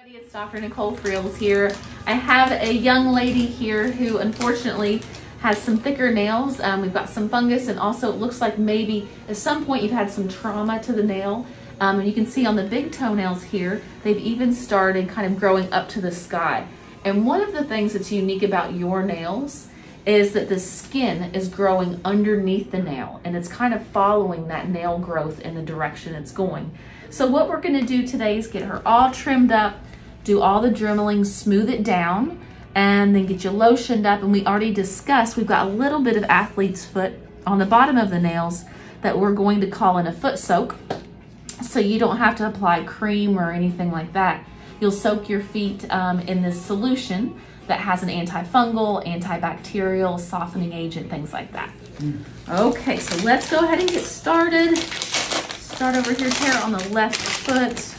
It's Dr. Nicole Friels here. I have a young lady here who unfortunately has some thicker nails. We've got some fungus, and also it looks like maybe at some point you've had some trauma to the nail. And you can see on the big toenails here, they've even started kind of growing up to the sky. And one of the things that's unique about your nails is that the skin is growing underneath the nail, and it's kind of following that nail growth in the direction it's going. So what we're gonna do today is get her all trimmed up, do all the dremeling, smooth it down, and then get you lotioned up. And we already discussed, we've got a little bit of athlete's foot on the bottom of the nails that we're going to call in a foot soak. So you don't have to apply cream or anything like that. You'll soak your feet in this solution that has an antifungal, antibacterial, softening agent, things like that. Okay, so let's go ahead and get started. Start over here, Tara, on the left foot.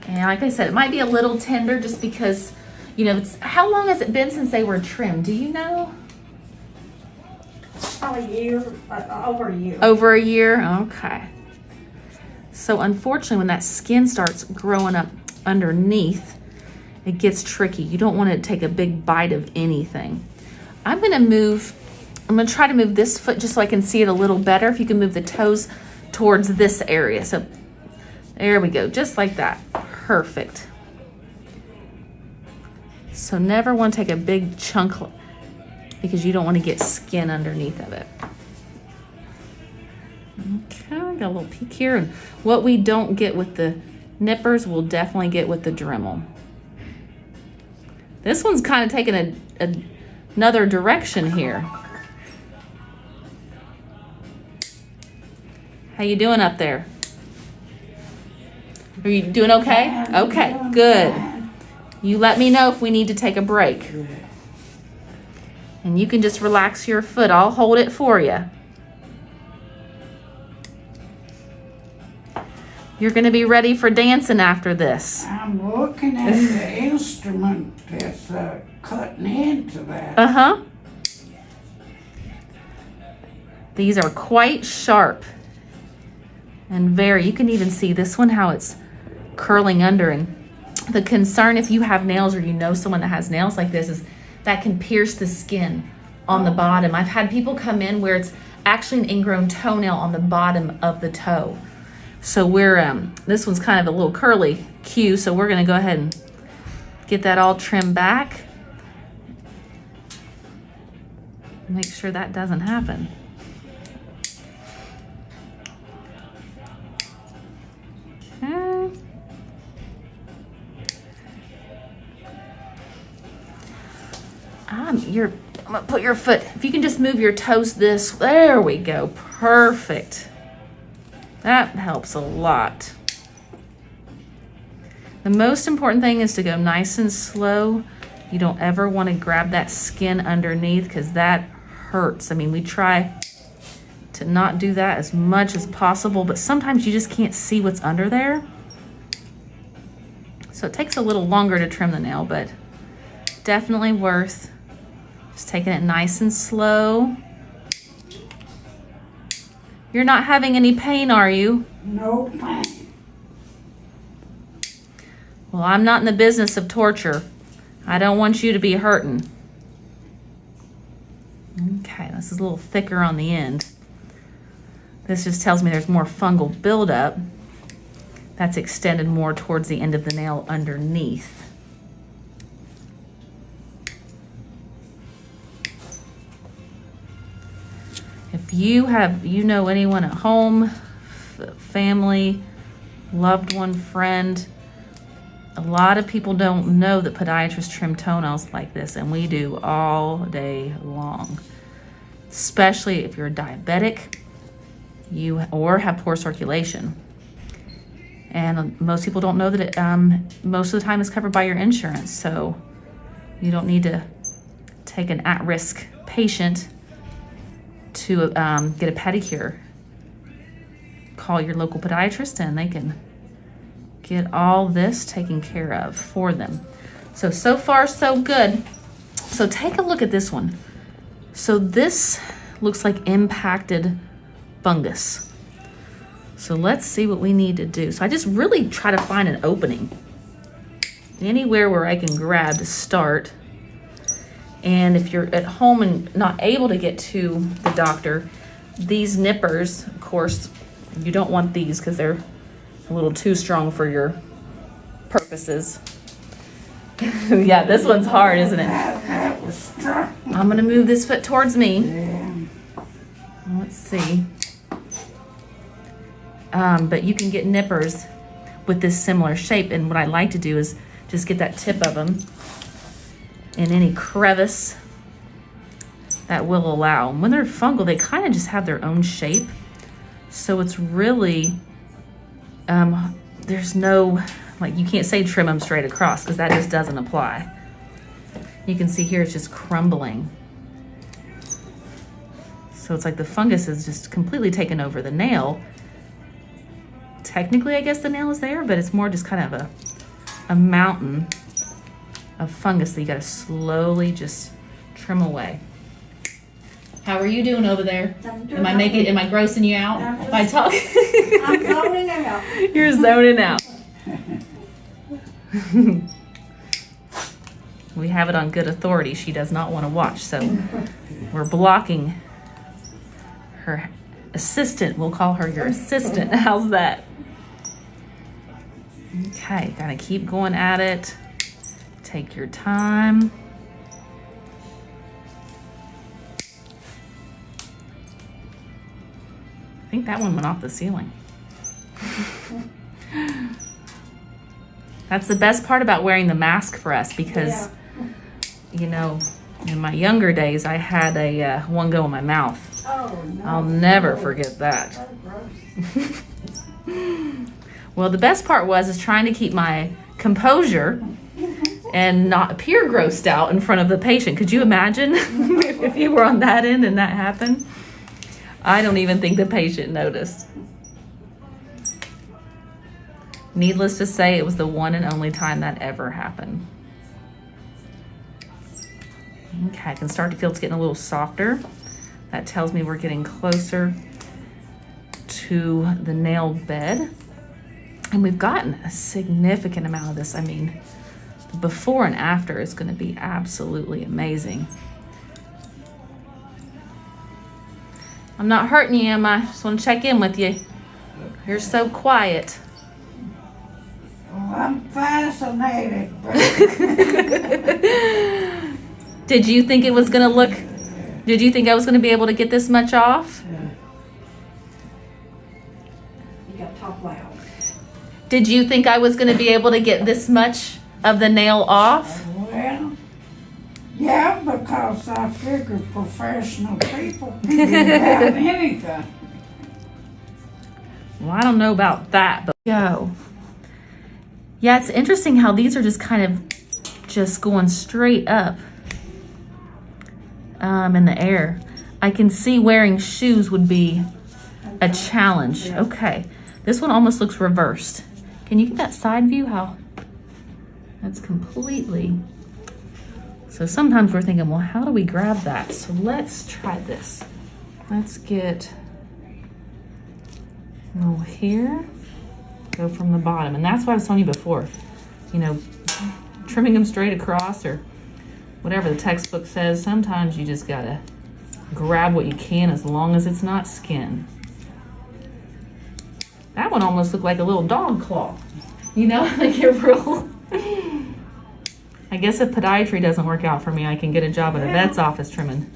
And like I said, it might be a little tender just because, you know, how long has it been since they were trimmed? Do you know? About a year, over a year. Over a year? Okay. So unfortunately, when that skin starts growing up underneath, it gets tricky. You don't want to take a big bite of anything. I'm gonna try to move this foot just so I can see it a little better. If you can move the toes towards this area. So there we go, just like that. Perfect. So never want to take a big chunk because you don't want to get skin underneath of it. Okay, got a little peek here. And what we don't get with the nippers, we'll definitely get with the Dremel. This one's kind of taking another direction here. How you doing up there? Are you doing okay? Okay, good. You let me know if we need to take a break. And you can just relax your foot. I'll hold it for you. You're going to be ready for dancing after this. I'm looking at the instrument that's cutting into that. Uh-huh. These are quite sharp and you can even see this one, how it's curling under. And the concern if you have nails or you know someone that has nails like this is that can pierce the skin on the bottom. I've had people come in where it's actually an ingrown toenail on the bottom of the toe. So this one's kind of a little curly Q, so we're gonna go ahead and get that all trimmed back. Make sure that doesn't happen. Okay. I'm gonna put your foot, if you can just move your toes there we go, perfect. That helps a lot. The most important thing is to go nice and slow. You don't ever want to grab that skin underneath because that hurts. I mean, we try to not do that as much as possible, but sometimes you just can't see what's under there. So it takes a little longer to trim the nail, but definitely worth just taking it nice and slow. You're not having any pain, are you? No pain. Well, I'm not in the business of torture. I don't want you to be hurting. Okay, this is a little thicker on the end. This just tells me there's more fungal buildup that's extended more towards the end of the nail underneath. If you know anyone at home, family, loved one, friend, a lot of people don't know that podiatrists trim toenails like this, and we do all day long. Especially if you're diabetic, or have poor circulation. And most people don't know that it, most of the time is covered by your insurance, so you don't need to take an at-risk patient to get a pedicure. Call your local podiatrist and they can get all this taken care of for them. So far so good. So take a look at this one. So this looks like impacted fungus. So let's see what we need to do. So I just really try to find an opening. anywhere where I can grab to start. And if you're at home and not able to get to the doctor, these nippers, of course, you don't want these because they're a little too strong for your purposes. Yeah, this one's hard, isn't it? That was strong. I'm gonna move this foot towards me. Yeah. Let's see. But you can get nippers with this similar shape, and what I like to do is just get that tip of them in any crevice that will allow. When they're fungal, they kind of just have their own shape, so it's really there's no, like, you can't say trim them straight across because that just doesn't apply. You can see here it's just crumbling. So it's like the fungus is just completely taken over the nail. Technically, I guess the nail is there, but it's more just kind of a mountain of fungus that you gotta slowly just trim away. How are you doing over there? Am I grossing you out by talking? I'm zoning out. You're zoning out. We have it on good authority. She does not want to watch, so we're blocking her assistant. We'll call her your assistant. How's that? Okay, gotta keep going at it. Take your time. I think that one went off the ceiling. That's the best part about wearing the mask for us because, you know, in my younger days, I had a one go in my mouth. Oh, no. I'll never forget that. Gross. Well, the best part is trying to keep my composure and not appear grossed out in front of the patient. Could you imagine if you were on that end and that happened? I don't even think the patient noticed. Needless to say, it was the one and only time that ever happened. Okay, I can start to feel it's getting a little softer. That tells me we're getting closer to the nail bed. And we've gotten a significant amount of this. I mean, the before and after is going to be absolutely amazing. I'm not hurting you, am I? Just want to check in with you. You're so quiet. Well, I'm fascinated. Did you think it was going to look... Did you think I was going to be able to get this much off? You got to talk loud. Did you think I was going to be able to get this much of the nail off? Well, yeah, because I figure professional people can do about anything. Well, I don't know about that, but go. Yeah, it's interesting how these are just kind of just going straight up in the air. I can see wearing shoes would be a challenge. Okay, this one almost looks reversed. Can you get that side view? How that's completely... So sometimes we're thinking, well, how do we grab that? So let's try this. Let's get a little here, go from the bottom. And that's what I was telling you before, you know, trimming them straight across or whatever the textbook says. Sometimes you just gotta grab what you can as long as it's not skin. That one almost looked like a little dog claw. You know, like you're real. I guess if podiatry doesn't work out for me, I can get a job at a vet's office trimming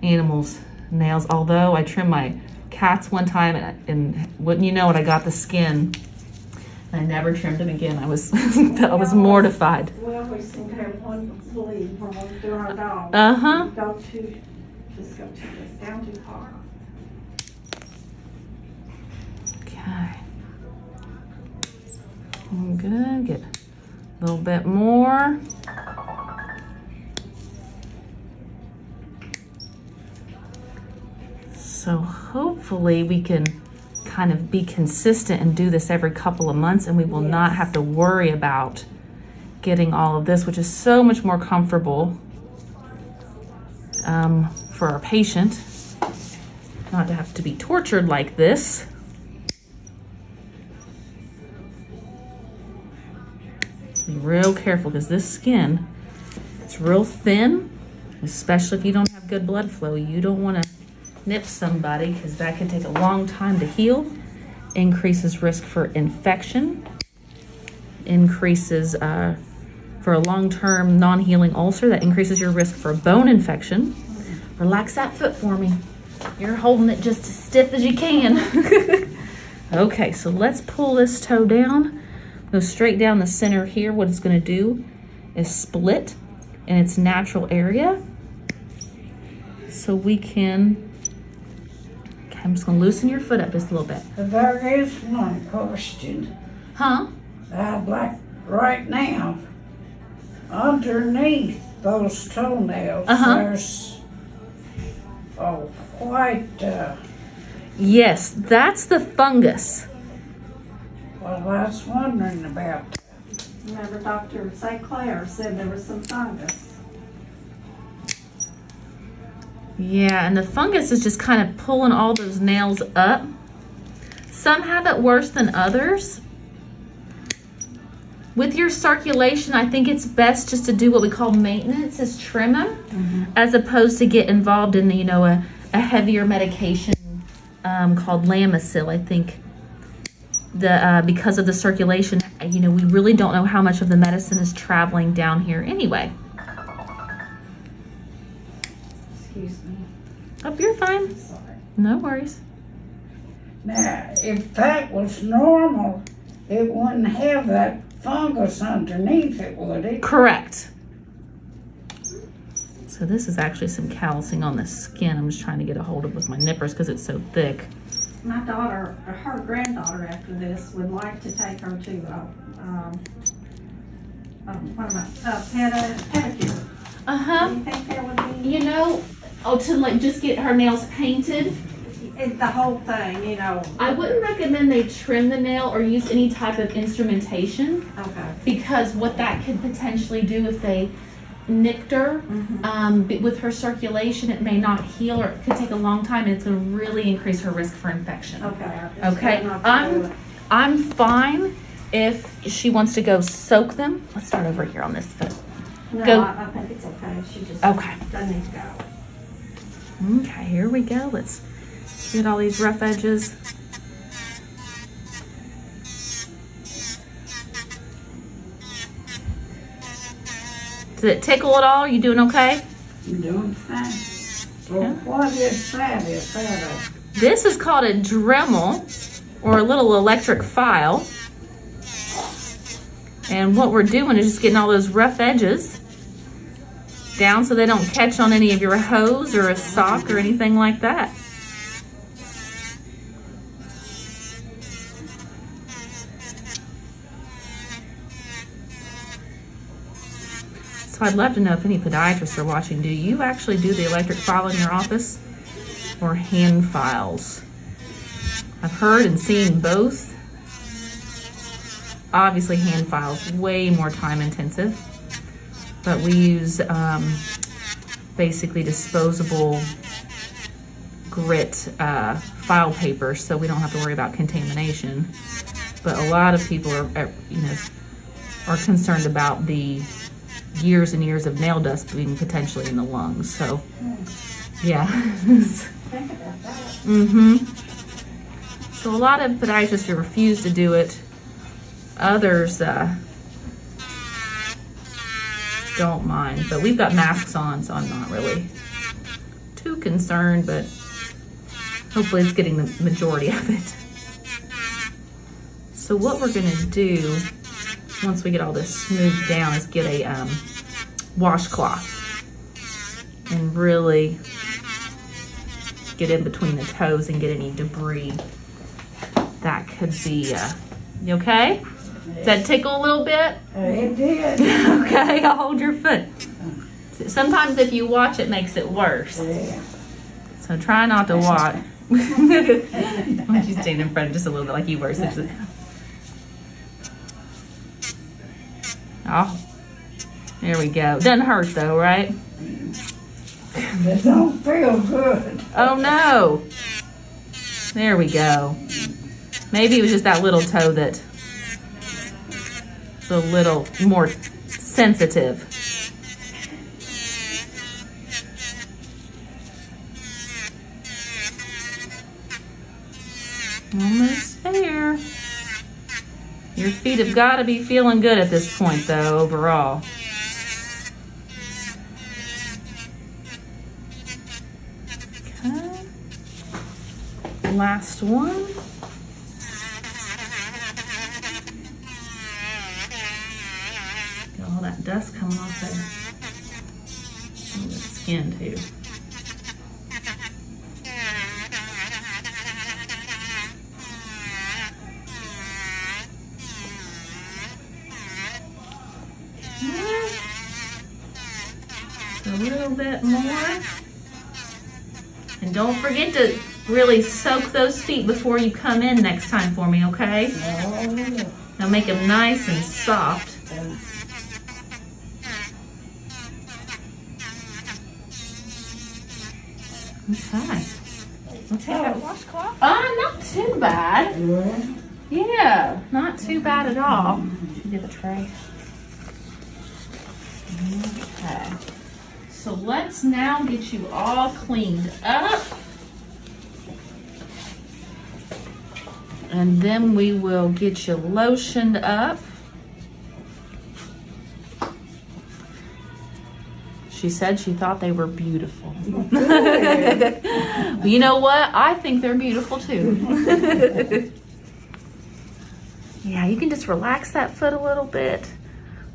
animals' nails. Although I trimmed my cats one time and wouldn't you know it, I got the skin. I never trimmed them again. I was I was mortified. We always seem to have one bleed when we do our dog. Uh-huh. Just go down too far. Okay. I'm gonna get a little bit more. So hopefully we can kind of be consistent and do this every couple of months, and we will not have to worry about getting all of this, which is so much more comfortable for our patient, not to have to be tortured like this. Be real careful because this skin, it's real thin, especially if you don't have good blood flow. You don't want to nip somebody because that can take a long time to heal. Increases risk for infection. Increases for a long-term non-healing ulcer. That increases your risk for a bone infection. Relax that foot for me. You're holding it just as stiff as you can. Okay, so let's pull this toe down. Go straight down the center here. What it's going to do is split in its natural area. So we can, okay, I'm just going to loosen your foot up just a little bit. There is one question. Huh? I'd like right now, underneath those toenails, there's white. Yes, that's the fungus. Well, I was wondering about that. Remember Dr. St. Clair said there was some fungus. Yeah, and the fungus is just kind of pulling all those nails up. Some have it worse than others. With your circulation, I think it's best just to do what we call maintenance, is trim them, as opposed to get involved in, you know, a heavier medication called Lamisil. I think because of the circulation, you know, we really don't know how much of the medicine is traveling down here anyway. Excuse me. Oh, you're fine. Sorry. No worries. Now, if that was normal, it wouldn't have that fungus underneath it, would it? Correct. So this is actually some callousing on the skin. I'm just trying to get a hold of with my nippers because it's so thick. My daughter, her granddaughter after this would like to take her to pedicure. Do you think that would be? You know, to like just get her nails painted. The whole thing, you know. I wouldn't recommend they trim the nail or use any type of instrumentation, Okay. because what that could potentially do if they nicked her, with her circulation, it may not heal, or it could take a long time, and it's going to really increase her risk for infection. Okay. Okay. I'm fine if she wants to go soak them. Let's start over here on this foot. No, Go. I think it's okay. She just Okay. doesn't need to go. Okay, here we go. Let's get all these rough edges. Did it tickle at all? You doing okay? I'm doing fine. Well, what is that? Is that This is called a Dremel, or a little electric file. And what we're doing is just getting all those rough edges down so they don't catch on any of your hose or a sock or anything like that. So I'd love to know if any podiatrists are watching. Do you actually do the electric file in your office or hand files? I've heard and seen both. Obviously hand files, way more time intensive, but we use basically disposable grit file paper, so we don't have to worry about contamination. But a lot of people are concerned about the years and years of nail dust being potentially in the lungs. So yeah. Think about that. So a lot of podiatrists refuse to do it. Others don't mind, but we've got masks on, so I'm not really too concerned, but hopefully it's getting the majority of it. So what we're gonna do once we get all this smoothed down is get a washcloth and really get in between the toes and get any debris that could be, you okay? Does that tickle a little bit? It did. Okay, I'll hold your foot. Sometimes if you watch, it makes it worse. Yeah. So try not to watch. Why don't you stand in front of just a little bit like you were? Oh, there we go. Doesn't hurt though, right? It don't feel good. Oh no. There we go. Maybe it was just that little toe that a little more sensitive. Almost there. Your feet have got to be feeling good at this point, though, overall. Okay. Last one. Got all that dust coming off there. And the skin, too. A little bit more. And don't forget to really soak those feet before you come in next time for me, okay? Now make them nice and soft. Okay. Let's take that washcloth. Not too bad. Yeah, not too bad at all. Should we get the tray? Okay. So let's now get you all cleaned up. And then we will get you lotioned up. She said she thought they were beautiful. Well, you know what? I think they're beautiful too. Yeah, you can just relax that foot a little bit,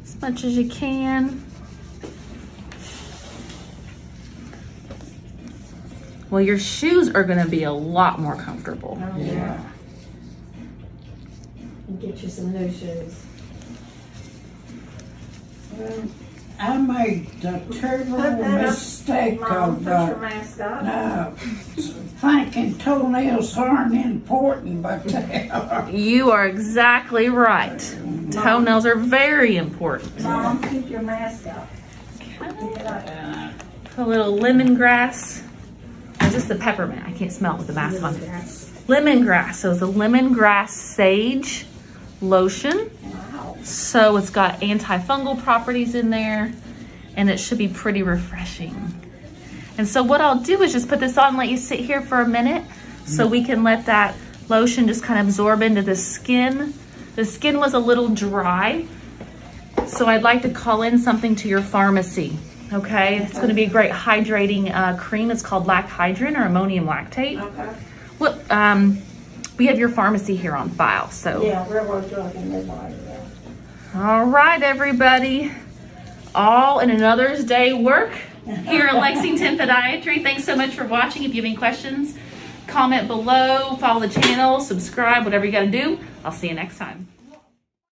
as much as you can. Well, your shoes are gonna be a lot more comfortable. Oh, yeah. And get you some new shoes. I made the terrible mistake Mom, of put your mask on. thinking toenails aren't important, but they are. You are exactly right. Toenails are very important. Mom, keep your mask up. A little lemongrass. Or just the peppermint. I can't smell it with the mask on. Lemongrass. So it's a lemongrass sage lotion. Wow. So it's got antifungal properties in there, and it should be pretty refreshing. And so what I'll do is just put this on and let you sit here for a minute so we can let that lotion just kind of absorb into the skin. The skin was a little dry, so I'd like to call in something to your pharmacy. Okay, it's going to be a great hydrating cream. It's called Lacthydrin or ammonium lactate. Okay. What? We have your pharmacy here on file, so. Yeah, railroad drug and midwife. All right, everybody. All in another day's work here at Lexington Podiatry. Thanks so much for watching. If you have any questions, comment below, follow the channel, subscribe, whatever you got to do. I'll see you next time.